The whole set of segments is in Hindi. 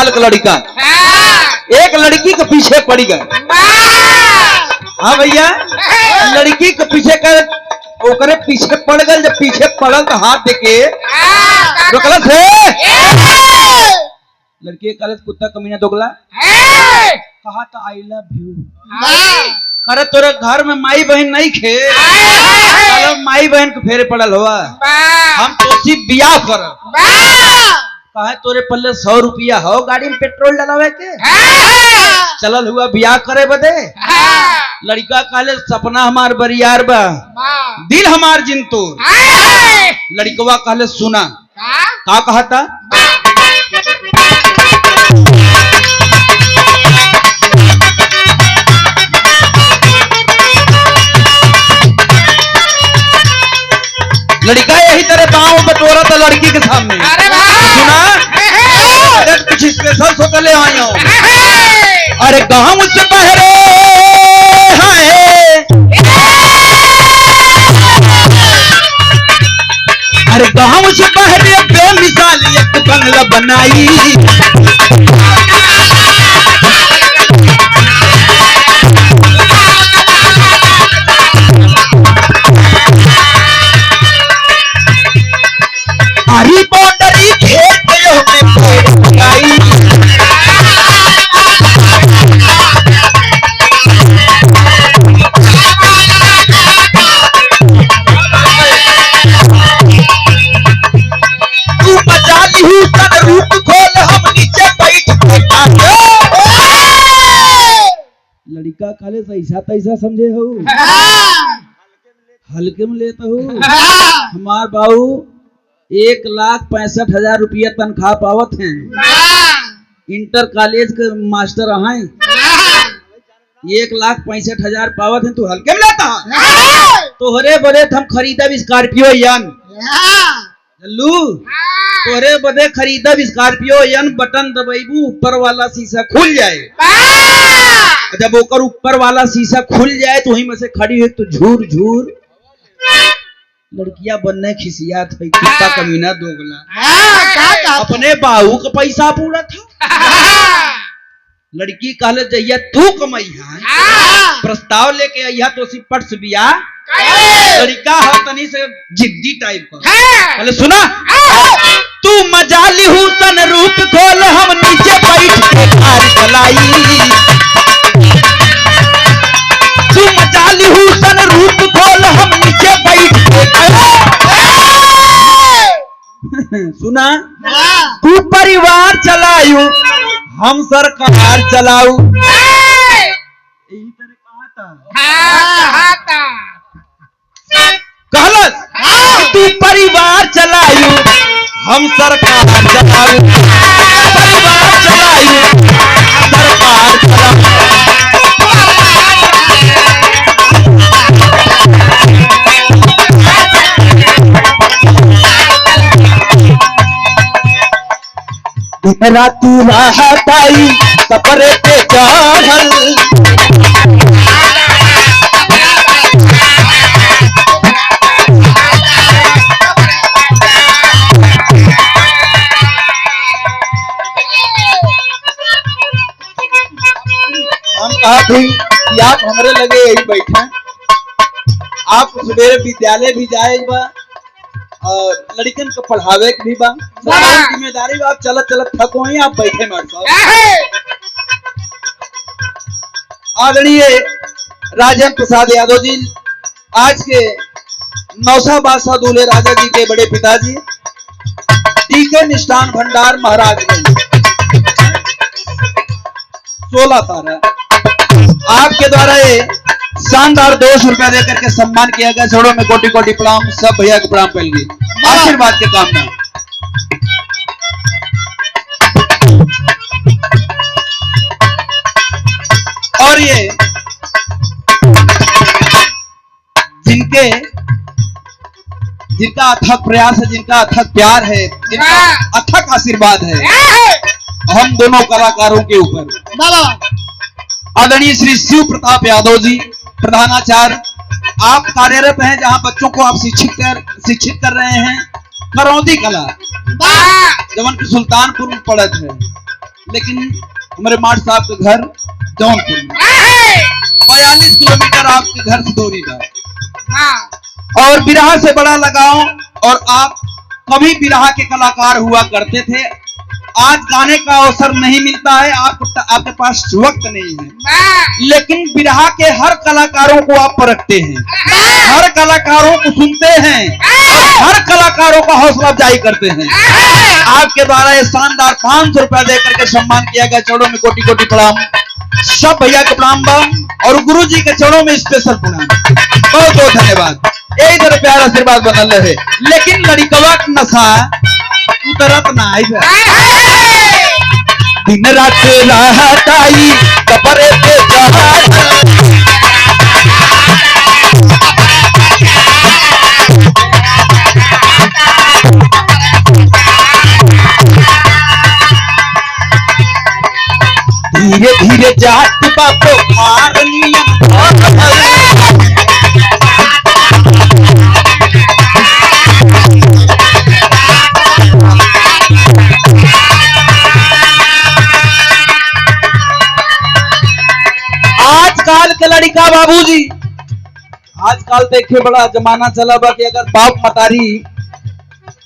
साल का लड़का एक लड़की के पीछे पड़ गए। हाँ भैया, लड़की के पीछे कर ओकरे पीछे पड़ गए। जब पीछे पड़ल तो हाथ देके रोकला से लड़की कल कुत्ता कमीना दोगला कहा था आई लव यू। करे तोरे घर में माई बहन नहीं खे, माई बहन के फेरे पड़ल हुआ। हम तो सिर्फ बियाह कर कहा तोरे पल्ले 100 रुपया हो गाड़ी में पेट्रोल डलावे के चलल हुआ बियाह करे बदे। लड़का कहले सपना हमार बरियार बा, दिल हमार जिंतू। लड़कवा कहले सुना का कहा था। लड़का यही तरह पाँव बटोरा था लड़की के सामने। सुना अरे कुछ स्पेशल सोच ले आई हूँ। अरे गाँव से बहरे हाय, अरे गाँव से बहरे बेमिसाल एक बंगला बनाई। हरी बाउंड्री खेत में पेड़ लगाई। तू बचा ली तन रूप खोल हम नीचे बैठ के। लड़का काले ऐसा तैसा समझे हो, हल्के में लेता हो। हमार बाबू 1,65,000 रुपया तनख्वाह पावत हैं। इंटर कॉलेज के मास्टर हैं। 1,65,000 पावत हैं, तू हल्के में लेता तोहरे बदे हम खरीदब स्कॉर्पियो यन लू। तोहरे बदे खरीदब स्कॉर्पियो यन, बटन दबेबू ऊपर वाला शीशा खुल जाए। जब ओकर ऊपर वाला शीशा खुल जाए तो वहीं में से खड़ी हुई तो झूर झूर लड़कियां बनने खिसिया था। कुत्ता कमीना दोगला अपने बाहू का पैसा पूरा था। लड़की कहले जइया तू कमाई है प्रस्ताव लेके आइया तो सी पट से बिया। लड़का है तनी से जिद्दी टाइप का। कहले सुना तू मजा ली हुसन रूप खोल हम नीचे बैठ के कार चलाई। तू मजा ली हुसन रूप खोल हम नीचे बैठ सुना तू परिवार चलायू हम सरकार चलाऊ। यही तरह कहा था कहलस तू परिवार चलायू हम सरकार चलाऊ। परिवार चलायू सरकार चलाऊ। रातू राहत आई कपड़े पे चढ़ल। हम कहा थी कि आप हमारे लगे यही बैठे, आप सवेरे विद्यालय भी जाएगा और लड़कन को पढ़ावे के भी बा। जिम्मेदारी बा। आप चलत चलत थको ही आप बैठे आदरणीय राजेंद्र प्रसाद यादव जी आज के नौसा बादशाह दूल्हे राजा जी के बड़े पिताजी टीके निष्ठान भंडार महाराजगंज 16 तारा आपके द्वारा ये शानदार 200 रुपया देकर के सम्मान किया गया। छोड़ो में कोटि कोटि प्रणाम, सब भैया को प्रणाम पहले आशीर्वाद के काम में। और ये जिनका अथक प्रयास है, जिनका अथक प्यार है, जिनका अथक आशीर्वाद है हम दोनों कलाकारों के ऊपर। आदरणीय श्री शिव प्रताप यादव जी प्रधानाचार्य, आप कार्यरत हैं जहां बच्चों को आप शिक्षित कर रहे हैं। करौंदी कला जवन की सुल्तानपुर में पड़त है। लेकिन हमारे माठ साहब के घर जौनपुर में 42 किलोमीटर आपके घर से दूरी था और बिरहा से बड़ा लगाओ और आप कभी बिरहा के कलाकार हुआ करते थे। आज गाने का अवसर नहीं मिलता है, आपके पास वक्त नहीं है, लेकिन बिरहा के हर कलाकारों को आप परखते हैं, हर कलाकारों को सुनते हैं, हर कलाकारों का हौसला अफजाई करते हैं। आपके द्वारा ये शानदार 500 रुपया देकर के सम्मान किया गया। चरणों में कोटि कोटि प्रणाम, सब भैया के प्रणाम और गुरु जी के चरणों में स्पेशल प्रणाम। बहुत बहुत धन्यवाद। यही तरह प्यार आशीर्वाद बनल रहे। लेकिन लड़कवा का नशा उतरत ना दिन रात रहताई कपड़े पे धीरे धीरे जात बापो मारनी आजकल के लड़का बाबूजी, आजकल देखे बड़ा जमाना चला बा कि अगर बाप मतारी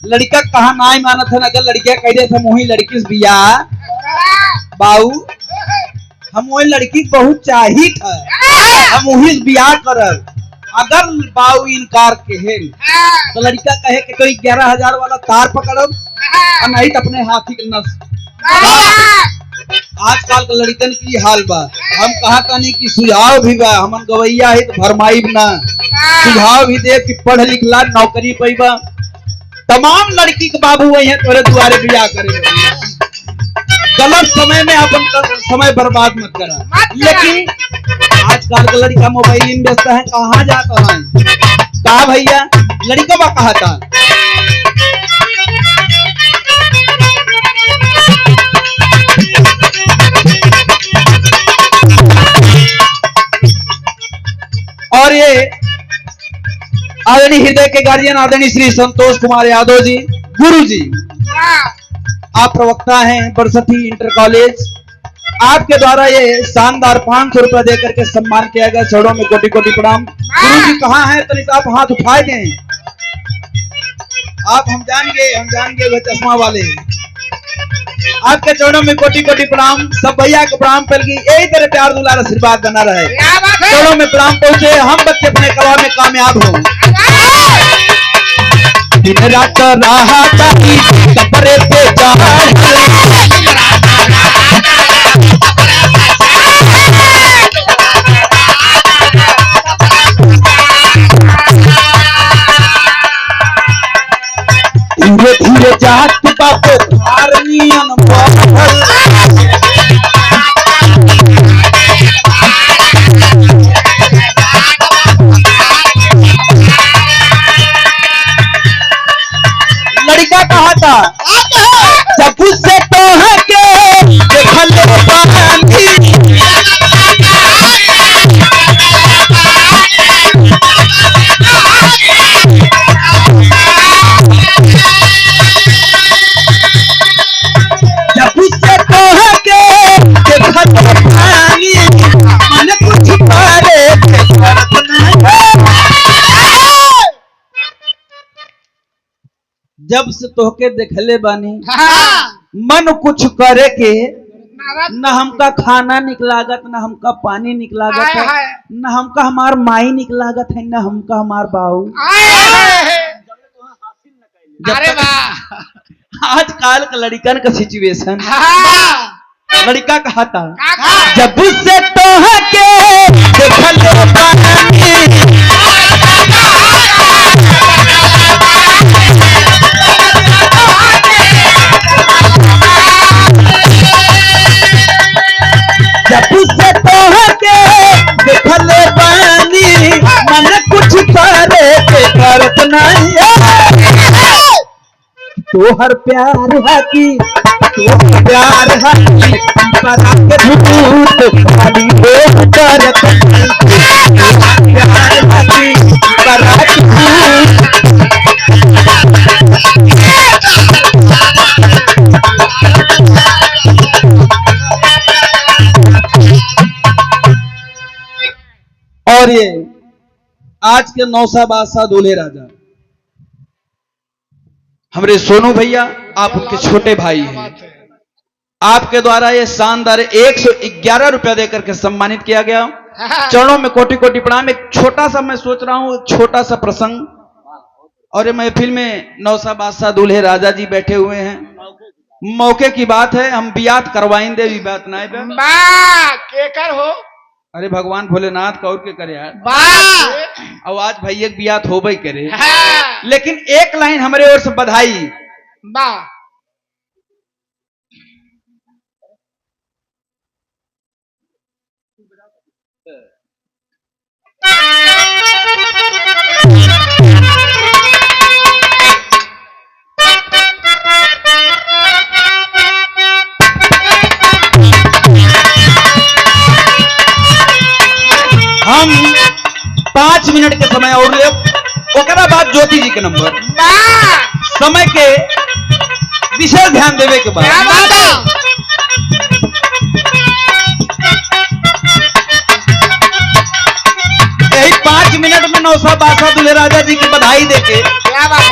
लड़का कहा ना मानत है, अगर लड़किया कह थे मोही लड़की से बिया बाऊ हम वही लड़की बहुत चाहिए था, हम वही से बियाह करब। अगर बाऊ इनकार कहे तो लड़का कहे कि कोई 11,000 वाला तार पकड़ब और नहीं तो अपने हाथी के नस। आजकल के लड़कन की हाल बा। हम कहा नहीं कि सुझाव भी बा, हमन गवैया है तो भरमाई ना, सुझाव भी दे कि पढ़ लिख ला नौकरी पैबा। तमाम लड़की के बाबू वही है तोरे दुआरे बियाह करे। गलत समय में अपन समय बर्बाद मत करा। लेकिन आजकल का लड़का मोबाइल में व्यस्त है, कहाँ जाता है कहा भैया लड़का बा कहा था। और ये आदरणीय हृदय के गार्जियन आदरणीय श्री संतोष कुमार यादव जी, गुरु जी, आप प्रवक्ता हैं बरसठी इंटर कॉलेज। आपके द्वारा ये शानदार 500 रुपया देकर के सम्मान किया गया। चरणों में कोटि कोटि प्रणाम। गुरु जी कहाँ हैं तो आप हाथ उठाए दें। आप हम जान गए वह चश्मा वाले। आपके चरणों में कोटि कोटि प्रणाम। सब भैया को प्रणाम करके यही तरह प्यार दुलार आशीर्वाद बना रहे। चरणों में प्रणाम पहुंचे, हम बच्चे अपने कला में कामयाब हों। दिन रात रहताई कपड़े पे धीरे धीरे जात बापो धारनियन लड़का कहा था जब से तो है के देखल जब से तोहके देखले बानी मन कुछ करे के न हमका खाना निक लागत, न हमका पानी निक लागत है, न हमका हमार माई निक लागत है, न हमका हमार बाऊ। आजकल का लड़कन का सिचुएशन, लड़का कहा था जब से तोहके देखले बानी जब से तोहके देखले बानी मन कुछ करे के करत नहीं। तोहर प्यार है कि तोहर प्यार है कि परा के भूत खाली हो करत प्यार है कि परा के भूत और ये आज के नौसा बादशाह दूल्हे राजा हमारे सोनू भैया, आप उनके छोटे भाई हैं। आपके द्वारा ये शानदार 111 रुपया देकर के सम्मानित किया गया। चरणों में कोटि कोटि प्रणाम। एक छोटा सा मैं सोच रहा हूं, छोटा सा प्रसंग, और ये महफिल में नौसा बादशाह दूल्हे राजा जी बैठे हुए हैं। मौके की बात है, हम बियात करवाएंगे, भी बात ना केकर हो। अरे भगवान भोलेनाथ कौर के करे यार, अब आज भाई एक बियात हो भाई करे। लेकिन एक लाइन हमारे ओर से बधाई। हम 5 मिनट के समय और ले, ओकरा बाद ज्योति जी के नंबर समय के विशेष ध्यान देवे के बाद यही 5 मिनट में नौसा बादशाह दूल्हे राजा जी की बधाई देके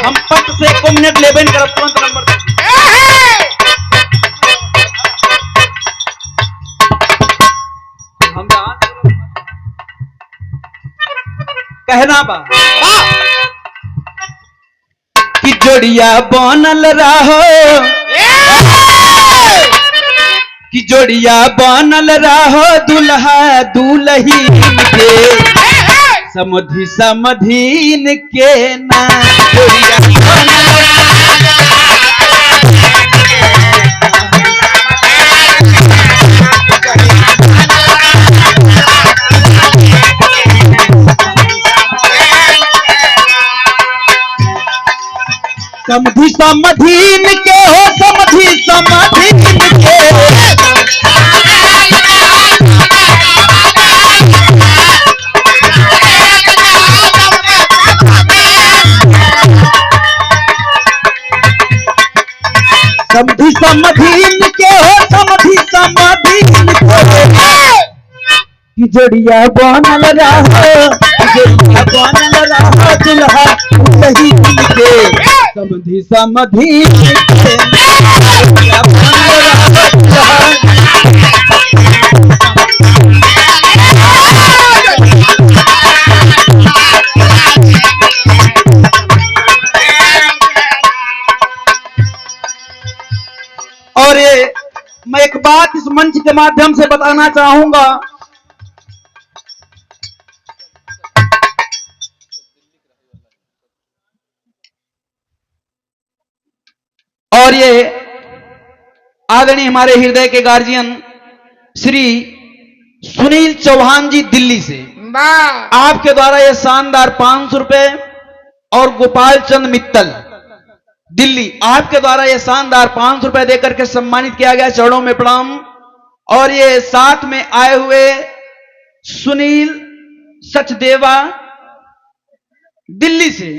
हम पट से 1 मिनट लेबे करब, तुरंत नंबर हम कहना बा कि जोड़िया बनल रहो, कि जोड़िया बनल रहो दुल्हा दुल्हीन के, समधि समधीन के ना जोड़िया समधि समधीन के हो, समधि समधीन के समधि समधीन के हो, समधि समधीन के कि जोड़िया बनल रहो, जोड़िया बनल रहो दुल्हा दुल्हीन के, समधि समधीन के जोड़िया बनल रहो और ये मैं एक बात इस मंच के माध्यम से बताना चाहूंगा। और ये आदरणीय हमारे हृदय के गार्जियन श्री सुनील चौहान जी दिल्ली से आपके द्वारा ये शानदार 500 रुपए, और गोपाल चंद मित्तल दिल्ली आपके द्वारा ये शानदार 500 रुपए देकर के सम्मानित किया गया। चरणों में प्रणाम। और ये साथ में आए हुए सुनील सचदेवा दिल्ली से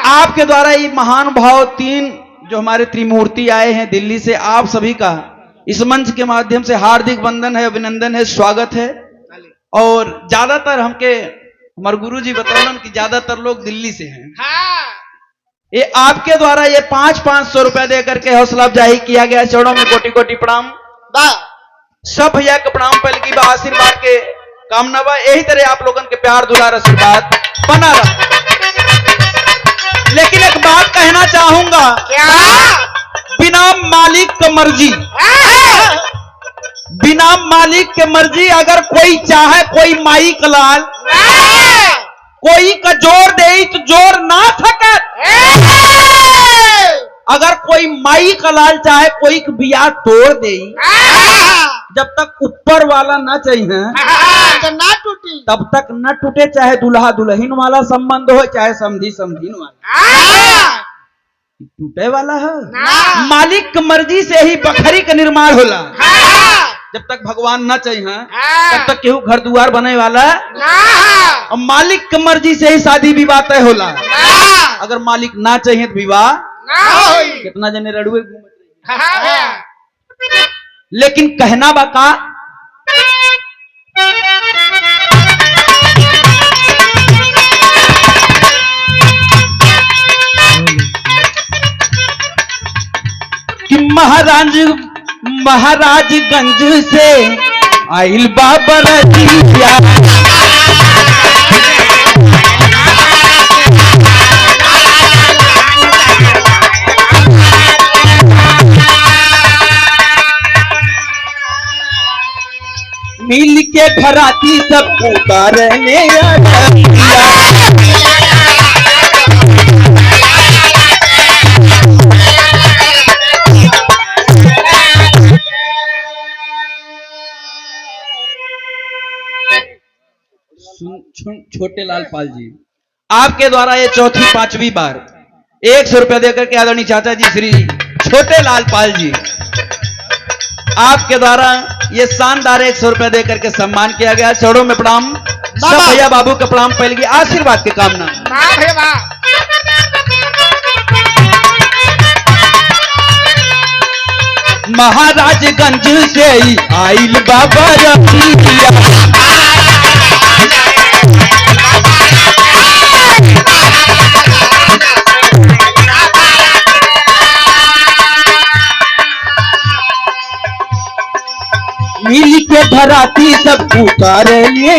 आपके द्वारा ये महान भाव 3 जो हमारे त्रिमूर्ति आए हैं दिल्ली से, आप सभी का इस मंच के माध्यम से हार्दिक वंदन है, अभिनंदन है, स्वागत है। और ज्यादातर हमारे गुरु जी बतौलन कि ज्यादातर लोग दिल्ली से हैं। ये आपके द्वारा ये 500 रुपए देकर के हौसला अफजाई किया गया। चरणों में कोटि कोटि प्रणाम। सब भैया के प्रणाम पहले की बा, आशीर्वाद के कामना बा, यही तरह आप लोगों के प्यार दुलार आशीर्वाद बना रहा। लेकिन एक बात कहना चाहूंगा, क्या? बिना मालिक की मर्जी, बिना मालिक के मर्जी अगर कोई चाहे, कोई माई का लाल कोई का जोर दे तो जोर ना थके। अगर कोई माई का लाल चाहे कोई का बिया तोड़ दे, जब तक ऊपर वाला ना चाहिए ना टूटी तब तक न टूटे, चाहे दुल्हा दुल्हन वाला संबंध हो, चाहे समधी समधीन वाला। टूटे वाला है मालिक की मर्जी से ही बखरी का निर्माण होला। जब तक भगवान न चाहिए तब तक केहू घर दुआर बने वाला, और मालिक की मर्जी से ही शादी विवाह तय होला। अगर मालिक ना चाहिए तो विवाह कितना जने रड़ुए घूमत रही। लेकिन कहना बाका महाराजगंज से आइल बाबरतिया मिल के घराती सब उतारने छोटे लाल पाल जी, आपके द्वारा ये चौथी पांचवी बार 100 रुपया देकर के आदरणीय चाचा जी श्री छोटे लाल पाल जी आपके द्वारा ये शानदार 100 रुपया देकर के सम्मान किया गया। चरणों में प्रणाम, सब भैया बाबू का प्रणाम, पहले की आशीर्वाद की कामना। महाराजगंज से आइल बाबा रतिया मिल के धराती सब पुकार लिए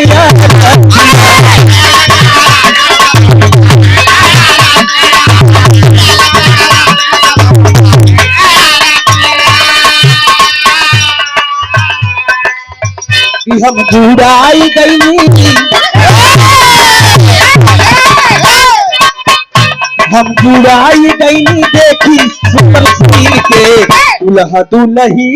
हम जुड़ाई गई देखी सुपर स्क्रीन के उल्हा दुल्ही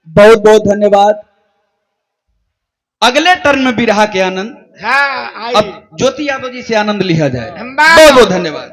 बहुत बहुत धन्यवाद। अगले टर्न में बिरहा के आनंद हाँ, अब ज्योति यादव जी से आनंद लिया जाए। हम बात- बहुत बहुत धन्यवाद।